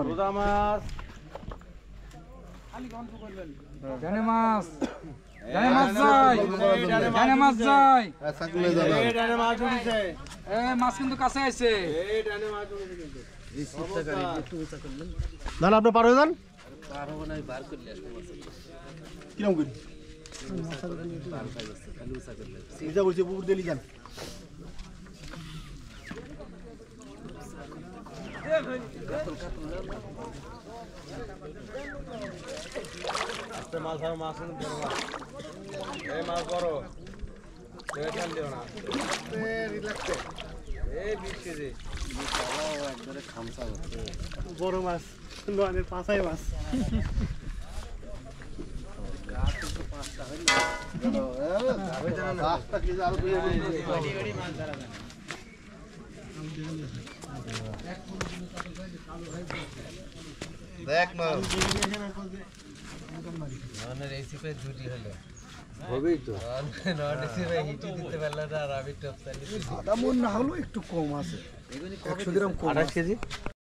রোদা মাছ জানে মাছ জানে মাছ যাই জানে মাছ যাই এই ডানে মাছ উঠেছে এ মাছ কিন্তু কাছে আইছে এই ডানে মাছ উঠেছে কিন্তু এই সিটটা গাড়ি একটু উঁচা করলেন দান আপনি পার হয়ে যান পার হবে না বার করলে আসবো মাছ কিরম করি বার পাই যাচ্ছে খালি উঁচা করলে সিজা করছে পুকুর দিলি যান মাছ আর মাছ বড় মাছ এই মাছ বড় টেনশন দিও না রিল্যাক্স এই 20 কেজি একবারে খামসা হচ্ছে বড় মাছ নয়নের পাঁচাই মাছ দেখ না ননের এসিপে জুটি হলো হবেই তো নন এসিপে হিটি দিতে পারলে না আর আমি টপ চালিয়ে সাদা মন না হলো একটু কম আছে 100 গ্রাম কম 28 কেজি